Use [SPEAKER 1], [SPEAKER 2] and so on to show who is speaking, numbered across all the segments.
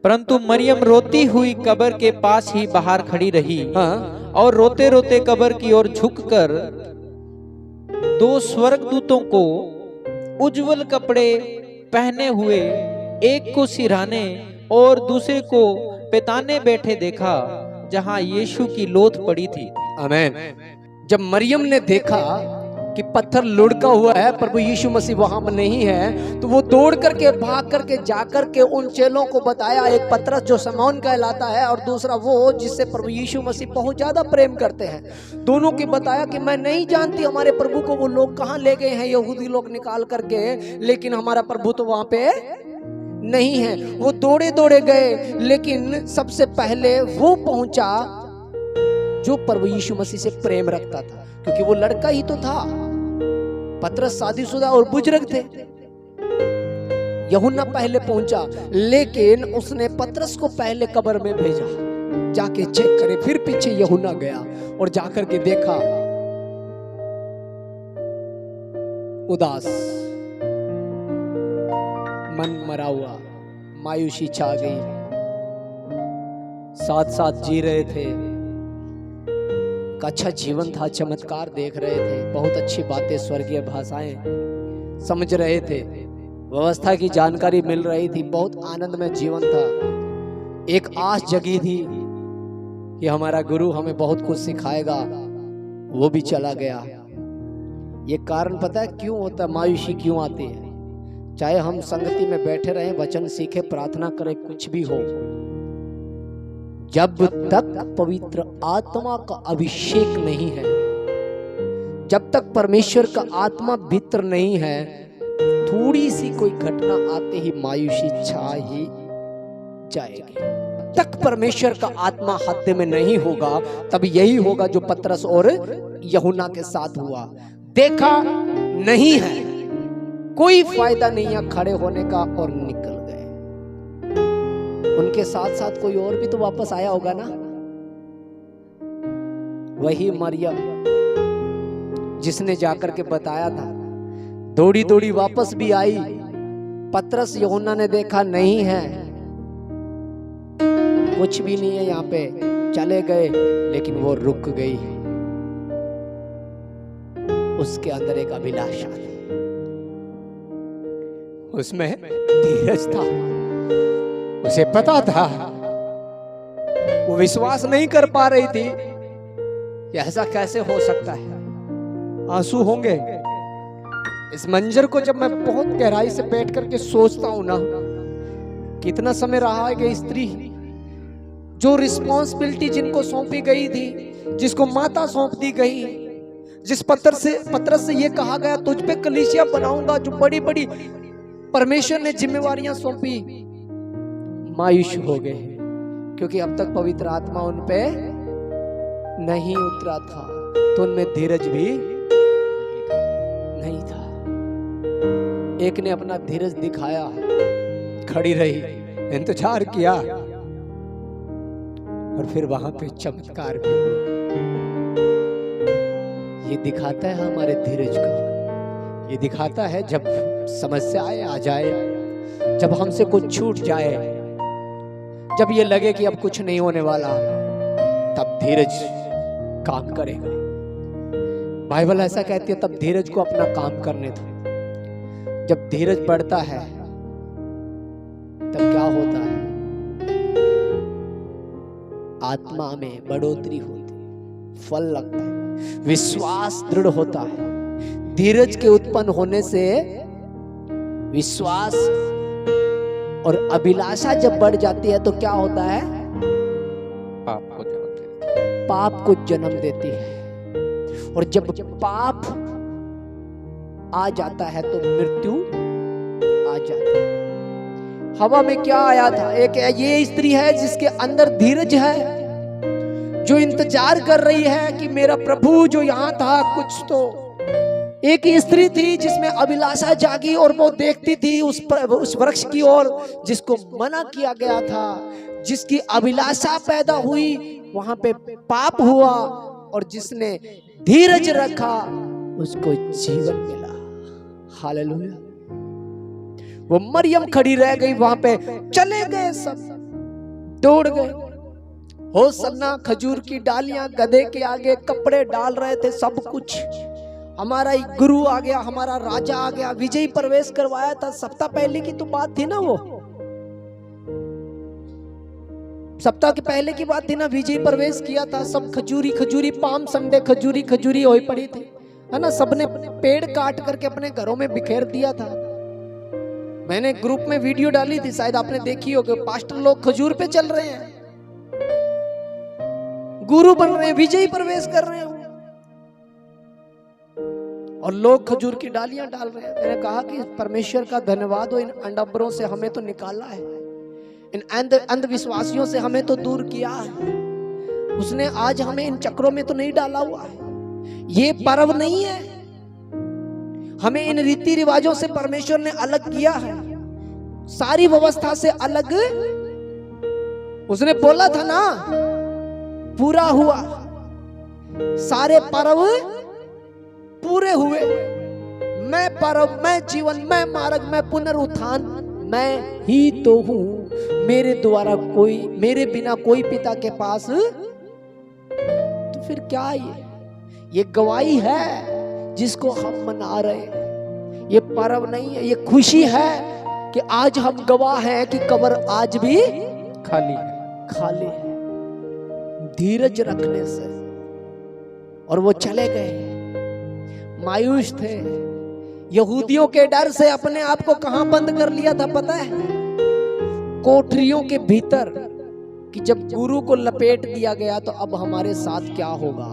[SPEAKER 1] परंतु मरियम रोती हुई कब्र के पास ही बाहर खड़ी रही।
[SPEAKER 2] हाँ।
[SPEAKER 1] और रोते रोते कब्र की ओर झुककर दो स्वर्गदूतों को उज्जवल कपड़े पहने हुए, एक को सिरहाने और दूसरे को पेताने बैठे देखा, जहां यीशु की लोथ पड़ी थी।
[SPEAKER 2] आमेन। जब मरियम ने देखा कि पत्थर लुढ़का हुआ है, प्रभु यीशु मसीह वहां पर नहीं है, तो वो दौड़ करके भाग करके जाकर के उन चेलों को बताया, एक पतरस जो शमौन कहलाता है और दूसरा वो जिससे प्रभु यीशु मसीह बहुत ज्यादा प्रेम करते हैं, दोनों की बताया कि मैं नहीं जानती हमारे प्रभु को वो लोग कहाँ ले गए हैं, यहूदी लोग निकाल करके, लेकिन हमारा प्रभु तो वहां पे नहीं है। वो दौड़े दौड़े गए, लेकिन सबसे पहले वो पहुंचा जो प्रभु यीशु मसीह से प्रेम रखता था, क्योंकि वो लड़का ही तो था। पतरस शादीशुदा और बुजुर्ग थे। यूहन्ना पहले पहुंचा, लेकिन उसने पतरस को पहले कब्र में भेजा, जाके चेक करे। फिर पीछे यूहन्ना गया और जाकर के देखा, उदास, मन मरा हुआ, मायूसी छा गई। साथ साथ जी रहे थे, अच्छा जीवन था, चमत्कार देख रहे थे, बहुत अच्छी बातें, स्वर्गीय भाषाएं समझ रहे थे, व्यवस्था की जानकारी मिल रही थी, बहुत आनंदमय जीवन था। एक आस जगी थी कि हमारा गुरु हमें बहुत कुछ सिखाएगा, वो भी चला गया। ये कारण पता है क्यों होता है, मायूसी क्यों आती है? चाहे हम संगति में बैठे रहें, वचन सीखे, प्रार्थना करें, कुछ भी हो, जब तक पवित्र आत्मा का अभिषेक नहीं है, जब तक परमेश्वर का आत्मा भीतर नहीं है, थोड़ी सी कोई घटना आते ही मायूसी छा ही जाएगी। तक परमेश्वर का आत्मा हाथ में नहीं होगा, तब यही होगा जो पतरस और यूहन्ना के साथ हुआ। देखा नहीं है, कोई फायदा नहीं है खड़े होने का, और निकल गए। उनके साथ साथ कोई और भी तो वापस आया होगा ना, वही मरियम जिसने जाकर के बताया था, दौड़ी दौड़ी वापस भी आई। पतरस यूहन्ना ने देखा नहीं है, कुछ भी नहीं है यहाँ पे, चले गए, लेकिन वो रुक गई। उसके अंदर एक अभिलाषा थी, उसमें धीरज था, उसे पता था, वो विश्वास नहीं कर पा रही थी कि ऐसा कैसे हो सकता है। आंसू होंगे। इस मंजर को जब मैं बहुत गहराई से बैठ करके सोचता हूं ना, कितना समय रहा है कि स्त्री जो रिस्पॉन्सिबिलिटी जिनको सौंपी गई थी, जिसको माता सौंप दी गई, जिस पतरस से ये कहा गया तुझ पे कलीसिया बनाऊंगा, जो बड़ी बड़ी परमेश्वर ने जिम्मेवारियां सौंपी, मायूस हो गए, क्योंकि अब तक पवित्र आत्मा उन पे नहीं उतरा था, तो उनमें धीरज भी नहीं था। एक ने अपना धीरज दिखाया, खड़ी रही, इंतजार किया, और फिर वहां पे चमत्कार भी हुआ। ये दिखाता है हमारे धीरज को, ये दिखाता है जब समस्याएं आ जाए, जब हमसे कुछ छूट जाए, जब ये लगे कि अब कुछ नहीं होने वाला, तब धीरज काम करेगा। बाइबल ऐसा कहती है, तब धीरज को अपना काम करने दो। जब धीरज बढ़ता है, तब क्या होता है? आत्मा में बढ़ोतरी होती है, फल लगता है, विश्वास दृढ़ होता है। धीरज के उत्पन्न होने से विश्वास और अभिलाषा जब बढ़ जाती है, तो क्या होता है? पाप को जन्म देती है, और जब पाप आ जाता है तो मृत्यु आ जाती है। हवा में क्या आया था? एक ये स्त्री है जिसके अंदर धीरज है, जो इंतजार कर रही है कि मेरा प्रभु जो यहाँ था कुछ तो। एक स्त्री थी जिसमें अभिलाषा जागी, और वो देखती थी उस वृक्ष की ओर जिसको मना किया गया था। जिसकी अभिलाषा पैदा हुई, वहां पे पाप हुआ, और जिसने धीरज रखा उसको जीवन मिला। हालेलुया। वो मरियम खड़ी रह गई वहां पे, चले गए सब, दौड़ गए। हो सन्ना, खजूर की डालियां, गधे के आगे कपड़े डाल रहे थे, सब कुछ। हमारा एक गुरु आ गया, हमारा राजा आ गया, विजयी प्रवेश करवाया था। सप्ताह पहले की तो बात थी ना, वो सप्ताह के पहले की बात थी ना, विजयी प्रवेश किया था। सब खजूरी खजूरी, पाम संडे खजूरी खजूरी हो पड़ी थी, है ना। सबने पेड़ काट करके अपने घरों में बिखेर दिया था। मैंने ग्रुप में वीडियो डाली थी, शायद आपने देखी होगी। पास्टर लोग खजूर पे चल रहे हैं, गुरु बन रहे हैं, विजयी प्रवेश कर रहे हैं, और लोग खजूर की डालियां डाल रहे हैं। मैंने कहा कि परमेश्वर का धन्यवाद हो, इन अंडबरों से हमें तो निकाला है, इन अंधविश्वासियों से हमें तो दूर किया है। उसने आज हमें इन चक्रों में तो नहीं डाला हुआ है। ये पर्व नहीं है, हमें इन रीति रिवाजों से परमेश्वर ने अलग किया है, सारी व्यवस्था से अलग। उसने बोला था ना, पूरा हुआ, सारे पर्व पूरे हुए। मैं पर्व, मैं जीवन, मैं मार्ग, मैं पुनरुत्थान, मैं ही तो हूं। मेरे द्वारा कोई, मेरे बिना कोई पिता के पास। तो फिर क्या ये गवाही है जिसको हम मना रहे हैं। ये पर्व नहीं है, ये खुशी है कि आज हम गवाह हैं कि कब्र आज भी
[SPEAKER 1] खाली है,
[SPEAKER 2] खाली है। धीरज रखने से। और वो चले गए, मायूस थे। यहूदियों के डर से अपने आप को कहां बंद कर लिया था पता है? कोठरियों के भीतर, कि जब गुरु को लपेट दिया गया तो अब हमारे साथ क्या होगा।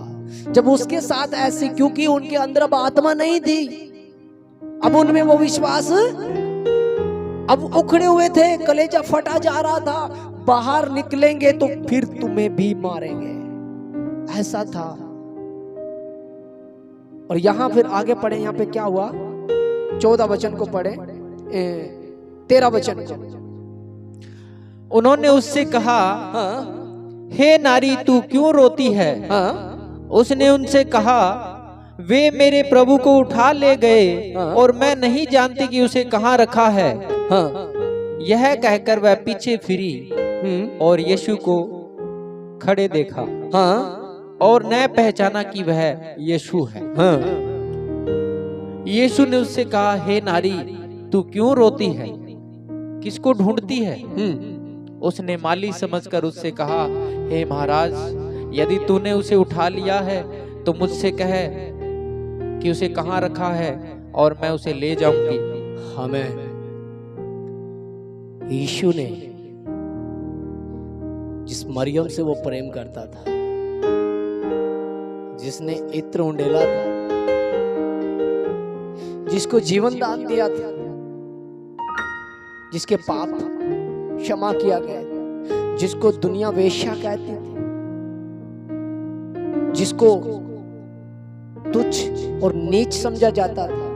[SPEAKER 2] जब उसके साथ ऐसी, क्योंकि उनके अंदर अब आत्मा नहीं थी, अब उनमें वो विश्वास अब उखड़े हुए थे, कलेजा फटा जा रहा था। बाहर निकलेंगे तो फिर तुम्हें भी मारेंगे, ऐसा था। और यहां फिर आगे पढ़े, यहां पे क्या हुआ, 14 वचन को पढ़े, 13 वचन को।
[SPEAKER 1] उन्होंने उससे कहा, हे नारी तू क्यों रोती है? उसने उनसे कहा, वे मेरे प्रभु को उठा ले गए और मैं नहीं जानती कि उसे कहाँ रखा है। यह कहकर वह पीछे फिरी और यीशु को खड़े देखा, और न पहचाना कि वह यीशु है। यीशु ने उससे कहा, हे नारी तू क्यों रोती है? किसको ढूंढती है? उसने माली समझकर उससे कहा, हे महाराज, यदि तूने उसे उठा लिया है तो मुझसे कह कि उसे कहाँ रखा है और मैं उसे ले जाऊंगी।
[SPEAKER 2] हमें यीशु ने, जिस मरियम से वो प्रेम करता था, जिसने इत्र उंडेला था, जिसको जीवन दान दिया था, जिसके पाप क्षमा किया गया, जिसको दुनिया वेश्या कहती थी, जिसको तुच्छ और नीच समझा जाता था,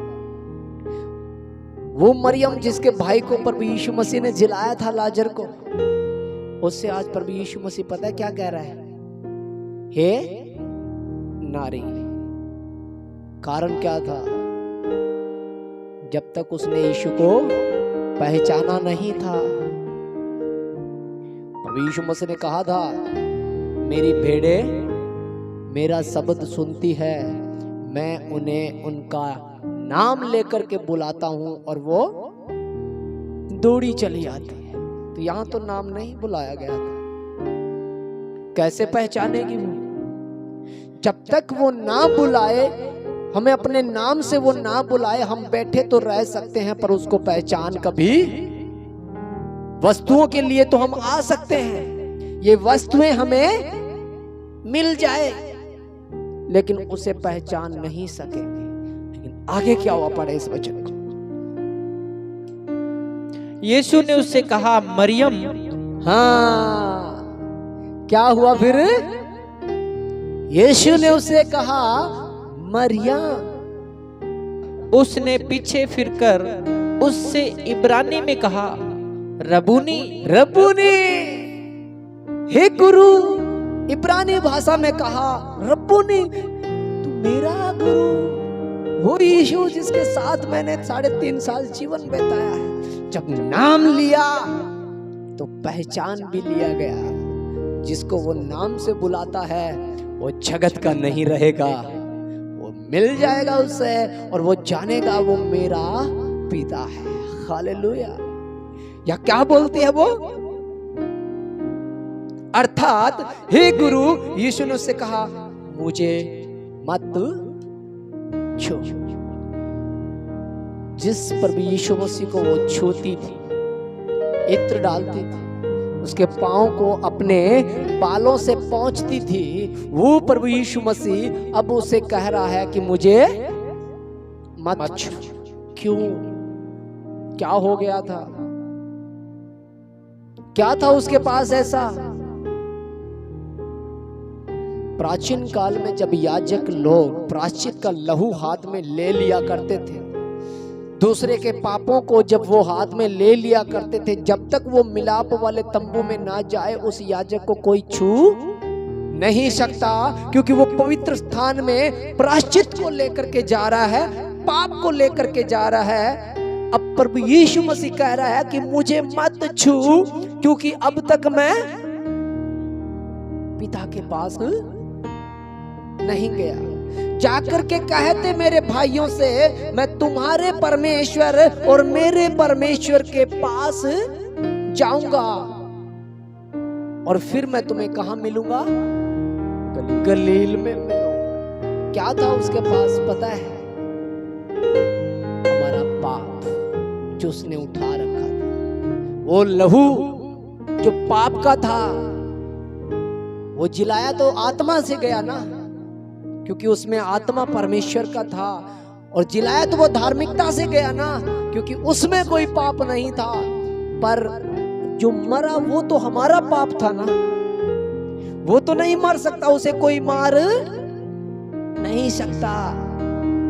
[SPEAKER 2] वो मरियम जिसके भाई को प्रभु यीशु मसीह ने जिलाया था, लाजर को, उससे आज प्रभु यीशु मसीह पता है क्या कह रहा है? हे नारी। कारण क्या था? जब तक उसने यीशु को पहचाना नहीं था। प्रभु यीशु मसीह ने कहा था, मेरी भेड़ें मेरा शब्द सुनती है, मैं उन्हें उनका नाम लेकर के बुलाता हूं और वो दौड़ी चली आती है। तो यहां तो नाम नहीं बुलाया गया था। कैसे पहचानेगी वो? जब तक वो ना बुलाए, हमें अपने नाम से वो ना बुलाए, हम बैठे तो रह सकते हैं पर उसको पहचान कभी। वस्तुओं के लिए तो हम आ सकते हैं, ये वस्तुएं हमें मिल जाए, लेकिन उसे पहचान नहीं सकेंगे। लेकिन आगे क्या हुआ, पढ़े इस वचन को।
[SPEAKER 1] यीशु ने उससे कहा, मरियम।
[SPEAKER 2] क्या हुआ फिर? यीशु ने उसे कहा, मरियम।
[SPEAKER 1] उसने पीछे फिरकर उससे इब्रानी में कहा, रबूनी।
[SPEAKER 2] रबूनी, हे गुरु। इब्रानी भाषा में कहा, रबूनी, तू मेरा गुरु। वो यीशु जिसके साथ मैंने 3.5 साल जीवन बिताया है। जब नाम लिया तो पहचान भी लिया गया। जिसको वो नाम से बुलाता है वो जगत का नहीं रहेगा, वो मिल जाएगा उससे और वो जानेगा वो मेरा पिता है। हालेलुया। या क्या बोलती है वो? अर्थात हे गुरु, यीशु ने उससे कहा मुझे मत छू। जिस प्रभु यीशु मसीह को वो छूती थी, इत्र डालती थी, उसके पांव को अपने बालों से पोंछती थी, वो प्रभु यीशु मसीह अब उसे कह रहा है कि मुझे मत छू। क्यों? क्या हो गया था? क्या था उसके पास ऐसा? प्राचीन काल में जब याजक लोग प्रायश्चित का लहू हाथ में ले लिया करते थे, दूसरे के पापों को जब वो हाथ में ले लिया करते थे, जब तक वो मिलाप वाले तंबू में ना जाए उस याजक को कोई छू नहीं सकता, क्योंकि वो पवित्र स्थान में प्रायश्चित को लेकर के जा रहा है, पाप को लेकर के जा रहा है। अब प्रभु यीशु मसीह कह रहा है कि मुझे मत छू, क्योंकि अब तक मैं पिता के पास नहीं गया। जाकर के कहते मेरे भाइयों से, मैं तुम्हारे परमेश्वर और मेरे परमेश्वर के पास जाऊंगा और फिर मैं तुम्हें कहां मिलूंगा? गलील में मिलूंगा। क्या था उसके पास पता है? हमारा पाप जो उसने उठा रखा था, वो लहू जो पाप का था, वो जिलाया तो आत्मा से गया ना, क्योंकि उसमें आत्मा परमेश्वर का था, और जिलाया तो वो धार्मिकता से गया ना, क्योंकि उसमें कोई पाप नहीं था। पर जो मरा वो तो हमारा पाप था ना, वो तो नहीं मर सकता, उसे कोई मार नहीं सकता,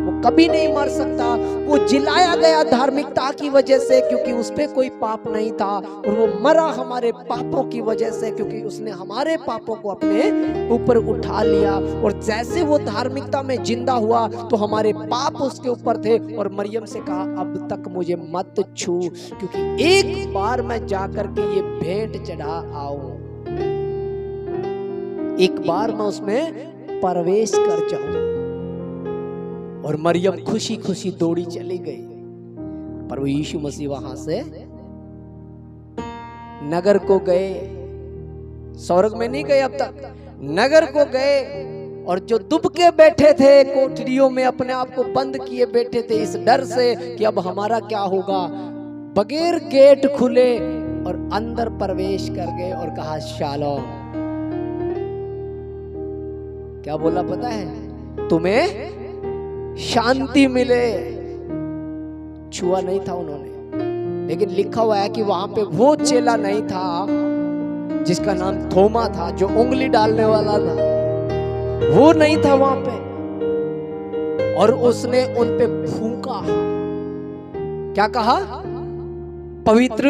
[SPEAKER 2] वो कभी नहीं मर सकता। वो जिलाया गया धार्मिकता की वजह से, क्योंकि उस पे कोई पाप नहीं था, और वो मरा हमारे पापों की वजह से, क्योंकि उसने हमारे पापों को अपने ऊपर उठा लिया। और जैसे वो धार्मिकता में जिंदा हुआ तो हमारे पाप उसके ऊपर थे, और मरियम से कहा अब तक मुझे मत छू, क्योंकि एक बार मैं जाकर के ये भेंट चढ़ा आऊं, एक बार मैं उसमें प्रवेश कर जाऊं। और मरियम खुशी खुशी दौड़ी चली गई। पर वो यीशु मसीह वहां से नगर को गए, स्वर्ग में नहीं गए अब तक, नगर को गए, और जो दुबके बैठे थे कोठरियों में, अपने आप को बंद किए बैठे थे इस डर से कि अब हमारा क्या होगा, बगैर गेट खुले और अंदर प्रवेश कर गए और कहा शालोम। क्या बोला पता है? तुम्हें शांति मिले। छुआ नहीं था उन्होंने, लेकिन लिखा हुआ है कि वहां पे वो चेला नहीं था जिसका नाम थोमा था, जो उंगली डालने वाला था, वो नहीं था वहां पे। और उसने उन पे फूंका। क्या कहा? पवित्र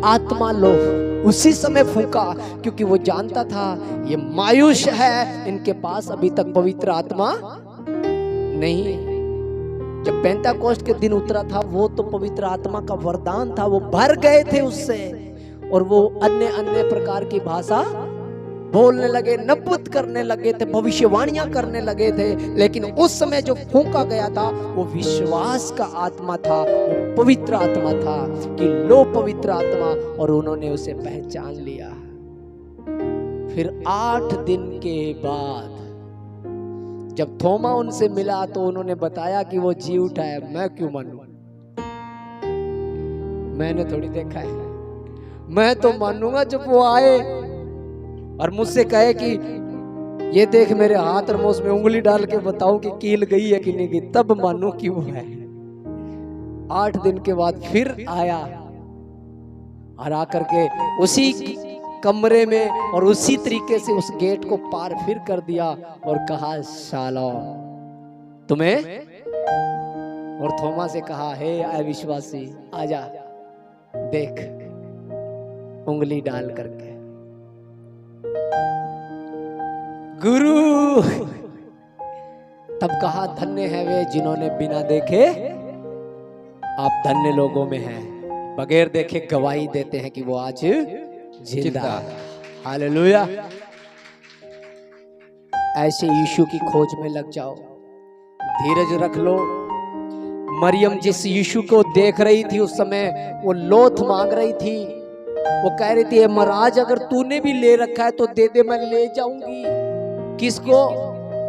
[SPEAKER 2] आत्मा लो। उसी समय फूंका, क्योंकि वो जानता था ये मायूस है, इनके पास अभी तक पवित्र आत्मा नहीं। जब पेंटाकोस्ट के दिन उतरा था, वो तो पवित्र आत्मा का वरदान था, वो भर गए थे उससे, और वो अन्य अन्य प्रकार की भाषा बोलने लगे, नबूत करने लगे थे, भविष्यवाणियां करने लगे थे। लेकिन उस समय जो फूंका गया था वो विश्वास का आत्मा था, वो पवित्र आत्मा था कि लो पवित्र आत्मा, और उन्होंने उसे पहचान लिया। फिर 8 दिन के बाद जब थोमा उनसे मिला तो उन्होंने बताया कि वो जी उठा है। मैं क्यों मानूं? मैंने थोड़ी देखा है। मैं तो मानूंगा जब वो आए और मुझसे कहे कि ये देख मेरे हाथ और मैं उसमें उंगली डाल के बताऊं कि कील गई है कि नहीं गई, तब मानूं कि वो है। 8 दिन के बाद फिर आया, और आकर के उसी कमरे में और उसी तरीके से उस गेट को पार फिर कर दिया और कहा शालोम तुम्हें। और थोमा से कहा हे अविश्वासी, आजा देख, उंगली डाल करके। गुरु तब कहा धन्य है वे जिन्होंने बिना देखे, आप धन्य लोगों में हैं, बगैर देखे गवाही देते हैं कि वो आज जिंदा। हालेलुया। ऐसे यीशु की खोज में लग जाओ, धीरज रख लो। मरियम जिस यीशु को देख रही थी उस समय वो लोथ मांग रही थी, वो कह रही थी महाराज अगर तूने भी ले रखा है तो दे दे, मैं ले जाऊंगी। किसको?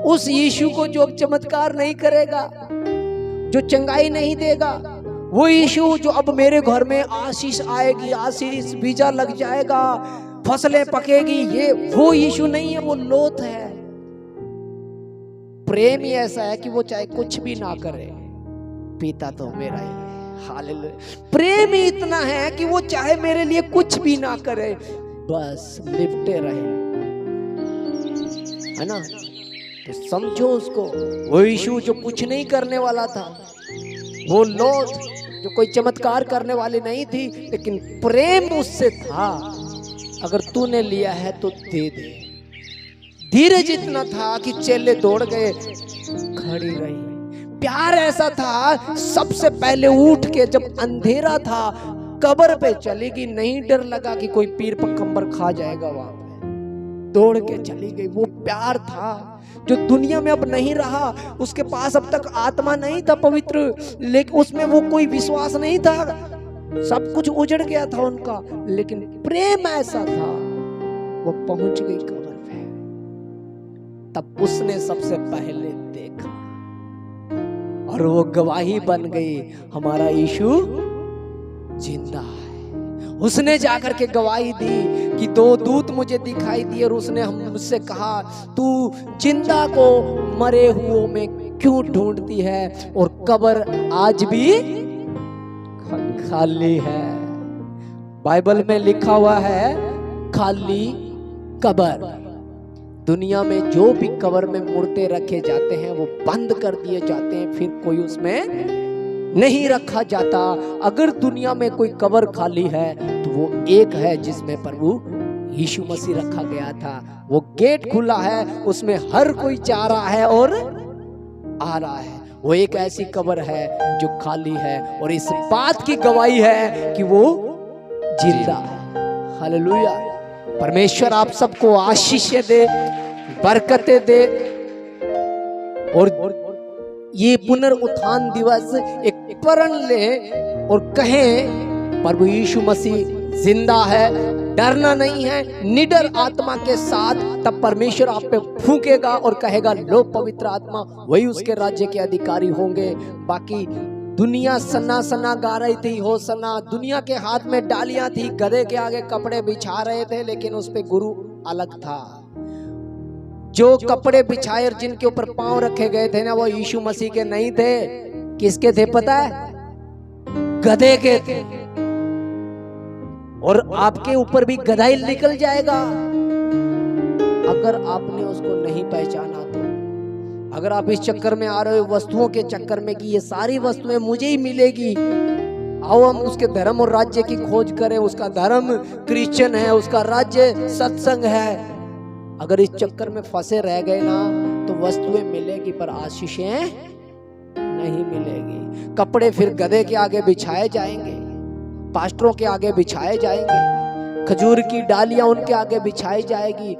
[SPEAKER 2] उस यीशु को जो अब चमत्कार नहीं करेगा, जो चंगाई नहीं देगा। वो यीशु जो अब मेरे घर में आशीष आएगी, आशीष बीजा लग जाएगा, फसलें पकेगी, ये वो यीशु नहीं है, वो लोथ है। प्रेम ही ऐसा है कि वो चाहे कुछ भी ना करे, पिता तो मेरा ही है। हालेलुया। प्रेम ही इतना है कि वो चाहे मेरे लिए कुछ भी ना करे, बस लिपटे रहे, है ना। तो समझो उसको, वो यीशु जो कुछ नहीं करने वाला था, वो लोथ जो कोई चमत्कार करने वाली नहीं थी, लेकिन प्रेम उससे था। अगर तूने लिया है तो दे दे। धीरज इतना था कि चेले दौड़ गए, खड़ी रही। प्यार ऐसा था, सबसे पहले उठ के जब अंधेरा था कब्र पे चली गई, नहीं डर लगा कि कोई पीर पकंबर खा जाएगा, वहां पे दौड़ के चली गई। वो प्यार था जो दुनिया में अब नहीं रहा। उसके पास अब तक आत्मा नहीं था पवित्र, लेकिन उसमें वो कोई विश्वास नहीं था, सब कुछ उजड़ गया था उनका, लेकिन प्रेम ऐसा था। वो पहुंच गई कब्र पे, तब उसने सबसे पहले देखा और वो गवाही बन गई, हमारा यीशु जिंदा है। उसने जाकर के गवाही दी कि 2 दूत मुझे दिखाई दिए और उसने हमसे कहा तू जिंदा को मरे हुओं में क्यों ढूंढती है, और कब्र आज भी खाली है। बाइबल में लिखा हुआ है खाली कब्र। दुनिया में जो भी कब्र में मुर्दे रखे जाते हैं वो बंद कर दिए जाते हैं, फिर कोई उसमें नहीं रखा जाता। अगर दुनिया में कोई कब्र खाली है तो वो एक है जिसमें प्रभु यीशु मसीह रखा गया था। वो गेट खुला है, उसमें हर कोई जा रहा है और आ रहा है। वो एक ऐसी कब्र है जो खाली है, और इस बात की गवाही है कि वो जिंदा है। हालेलुया। परमेश्वर आप सबको आशीष दे, बरकतें दे, और ये पुनरुत्थान दिवस एक प्रण ले और कहें प्रभु यीशु मसीह जिंदा है, डरना नहीं है, निडर आत्मा के साथ। तब परमेश्वर आप पे फूंकेगा और कहेगा लो पवित्र आत्मा, वही उसके राज्य के अधिकारी होंगे। बाकी दुनिया सन्ना सन्ना गा रही थी, हो सन्ना। दुनिया के हाथ में डालियां थी, गधे के आगे कपड़े बिछा रहे थे, लेकिन उस पे गुरु अलग था। जो कपड़े बिछाए और जिनके ऊपर पांव रखे गए थे ना, वो यीशु मसीह के नहीं थे। किसके थे पता है? गधे के थे। और आपके ऊपर भी गधा ही निकल जाएगा अगर आपने उसको नहीं पहचाना तो। अगर आप इस चक्कर में आ रहे हो, वस्तुओं के चक्कर में, कि ये सारी वस्तुएं मुझे ही मिलेगी, आओ हम उसके धर्म और राज्य की खोज करें। उसका धर्म क्रिश्चियन है, उसका राज्य सत्संग है। अगर इस चक्कर में फंसे रह गए ना तो वस्तुएं मिलेगी पर आशीषें नहीं मिलेगी। कपड़े फिर गधे के आगे बिछाए जाएंगे, पास्टरों के आगे बिछाए जाएंगे, खजूर की डालियां उनके आगे बिछाई जाएगी।